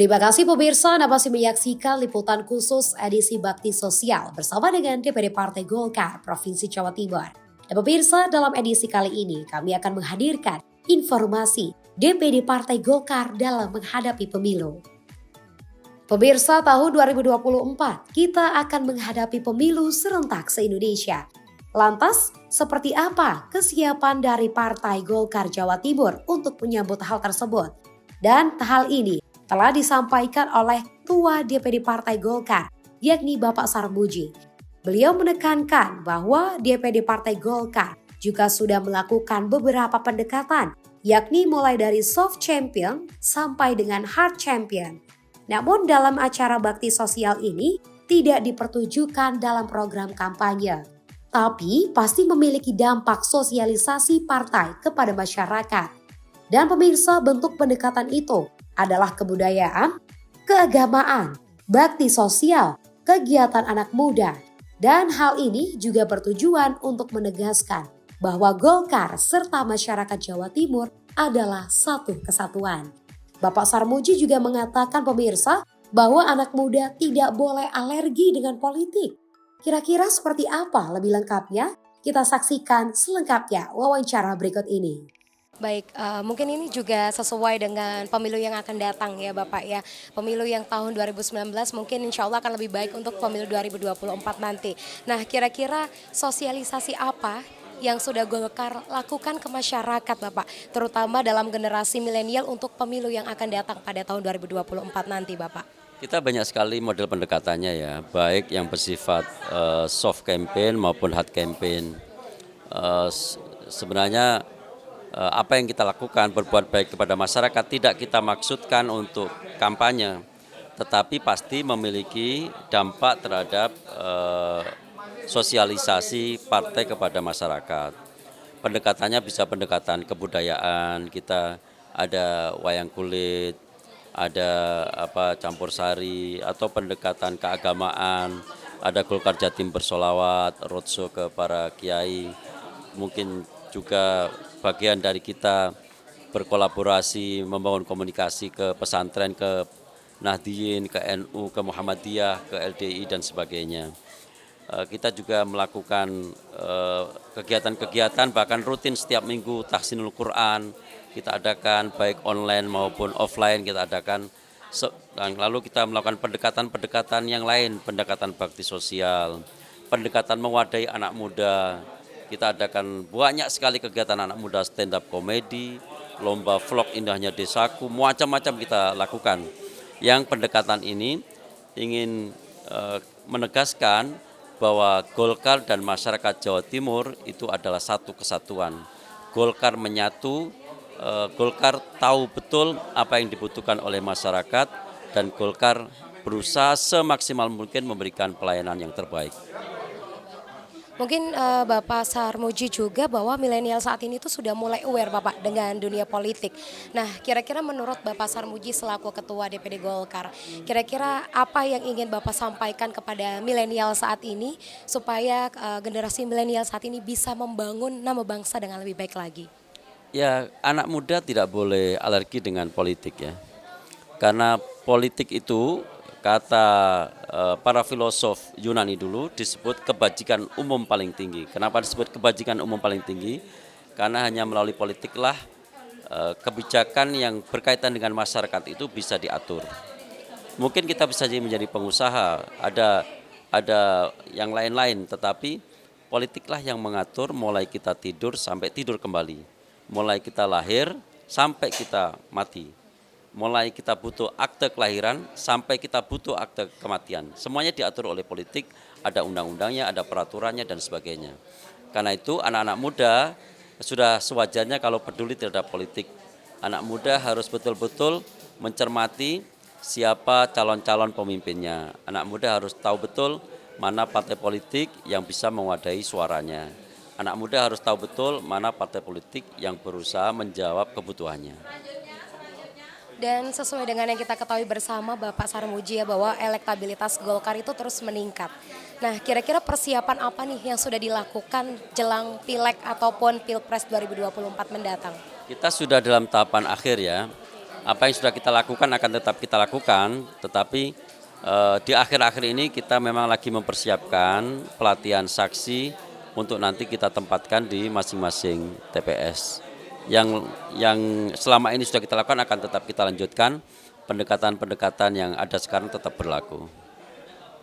Terima kasih pemirsa Anda masih menyaksikan liputan khusus edisi Bakti Sosial bersama dengan DPD Partai Golkar Provinsi Jawa Timur. Dan pemirsa, dalam edisi kali ini kami akan menghadirkan informasi DPD Partai Golkar dalam menghadapi pemilu. Pemirsa, tahun 2024 kita akan menghadapi pemilu serentak se-Indonesia. Lantas, seperti apa kesiapan dari Partai Golkar Jawa Timur untuk menyambut hal tersebut? Dan hal ini telah disampaikan oleh Ketua DPD Partai Golkar, yakni Bapak Sarmuji. Beliau menekankan bahwa DPD Partai Golkar juga sudah melakukan beberapa pendekatan, yakni mulai dari soft champion sampai dengan hard champion. Namun dalam acara bakti sosial ini tidak dipertujukan dalam program kampanye, tapi pasti memiliki dampak sosialisasi partai kepada masyarakat. Dan pemirsa, bentuk pendekatan itu adalah kebudayaan, keagamaan, bakti sosial, kegiatan anak muda. Dan hal ini juga bertujuan untuk menegaskan bahwa Golkar serta masyarakat Jawa Timur adalah satu kesatuan. Bapak Sarmuji juga mengatakan pemirsa bahwa anak muda tidak boleh alergi dengan politik. Kira-kira seperti apa lebih lengkapnya? Kita saksikan selengkapnya wawancara berikut ini. Baik, mungkin ini juga sesuai dengan pemilu yang akan datang ya Bapak ya. Pemilu yang tahun 2019 mungkin insya Allah akan lebih baik untuk pemilu 2024 nanti. Nah, kira-kira sosialisasi apa yang sudah Golkar lakukan ke masyarakat Bapak, terutama dalam generasi milenial untuk pemilu yang akan datang pada tahun 2024 nanti Bapak? Kita banyak sekali model pendekatannya ya, baik yang bersifat soft campaign maupun hard campaign. Sebenarnya apa yang kita lakukan berbuat baik kepada masyarakat tidak kita maksudkan untuk kampanye, tetapi pasti memiliki dampak terhadap sosialisasi partai kepada masyarakat. Pendekatannya bisa pendekatan kebudayaan, kita ada wayang kulit, ada campur sari, atau pendekatan keagamaan, ada Golkar Jatim bersolawat, roadshow ke para kiai, mungkin juga bagian dari kita berkolaborasi membangun komunikasi ke pesantren, ke Nahdliyin, ke NU, ke Muhammadiyah, ke LDI dan sebagainya. Kita juga melakukan kegiatan-kegiatan bahkan rutin setiap minggu tahsinul Quran kita adakan baik online maupun offline kita adakan. Lalu kita melakukan pendekatan-pendekatan yang lain, pendekatan bakti sosial, pendekatan mewadahi anak muda. Kita adakan banyak sekali kegiatan anak muda, stand up komedi, lomba vlog indahnya desaku, macam-macam kita lakukan. Yang pendekatan ini ingin menegaskan bahwa Golkar dan masyarakat Jawa Timur itu adalah satu kesatuan. Golkar menyatu, Golkar tahu betul apa yang dibutuhkan oleh masyarakat dan Golkar berusaha semaksimal mungkin memberikan pelayanan yang terbaik. Mungkin Bapak Sarmuji juga bahwa milenial saat ini tuh sudah mulai aware Bapak dengan dunia politik. Nah, kira-kira menurut Bapak Sarmuji selaku Ketua DPD Golkar, kira-kira apa yang ingin Bapak sampaikan kepada milenial saat ini supaya generasi milenial saat ini bisa membangun nama bangsa dengan lebih baik lagi? Ya, anak muda tidak boleh alergi dengan politik ya. Karena politik itu kata para filosof Yunani dulu disebut kebajikan umum paling tinggi. Kenapa disebut kebajikan umum paling tinggi? Karena hanya melalui politiklah kebijakan yang berkaitan dengan masyarakat itu bisa diatur. Mungkin kita bisa jadi menjadi pengusaha, ada yang lain-lain, tetapi politiklah yang mengatur mulai kita tidur sampai tidur kembali. Mulai kita lahir sampai kita mati. Mulai kita butuh akte kelahiran sampai kita butuh akte kematian. Semuanya diatur oleh politik, ada undang-undangnya, ada peraturannya dan sebagainya. Karena itu anak-anak muda sudah sewajarnya kalau peduli terhadap politik. Anak muda harus betul-betul mencermati siapa calon-calon pemimpinnya. Anak muda harus tahu betul mana partai politik yang bisa mewadahi suaranya. Anak muda harus tahu betul mana partai politik yang berusaha menjawab kebutuhannya. Dan sesuai dengan yang kita ketahui bersama Bapak Sarmuji ya bahwa elektabilitas Golkar itu terus meningkat. Nah, kira-kira persiapan apa nih yang sudah dilakukan jelang Pileg ataupun Pilpres 2024 mendatang? Kita sudah dalam tahapan akhir ya. apa yang sudah kita lakukan akan tetap kita lakukan, tetapi di akhir-akhir ini kita memang lagi mempersiapkan pelatihan saksi untuk nanti kita tempatkan di masing-masing TPS. Yang selama ini sudah kita lakukan akan tetap kita lanjutkan, pendekatan-pendekatan yang ada sekarang tetap berlaku.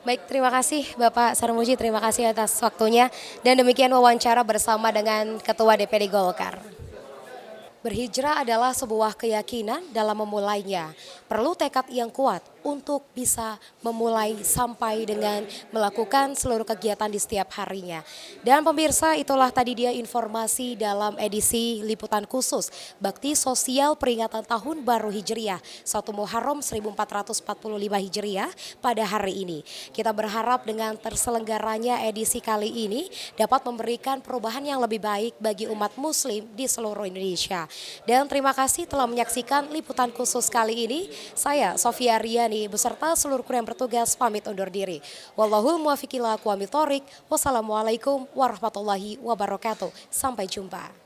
Baik, terima kasih Bapak Sarmuji, terima kasih atas waktunya. Dan demikian wawancara bersama dengan Ketua DPD Golkar. Berhijrah adalah sebuah keyakinan dalam memulainya. Perlu tekad yang kuat untuk bisa memulai sampai dengan melakukan seluruh kegiatan di setiap harinya. Dan pemirsa, itulah tadi dia informasi dalam edisi liputan khusus Bakti Sosial Peringatan Tahun Baru Hijriah 1 Muharram 1445 Hijriah pada hari ini. Kita berharap dengan terselenggaranya edisi kali ini dapat memberikan perubahan yang lebih baik bagi umat muslim di seluruh Indonesia. Dan terima kasih telah menyaksikan liputan khusus kali ini. Saya Sofia Riani beserta seluruh kru yang bertugas pamit undur diri. Wallahul muwaffiq ila aqwamit thoriq. Wassalamualaikum warahmatullahi wabarakatuh. Sampai jumpa.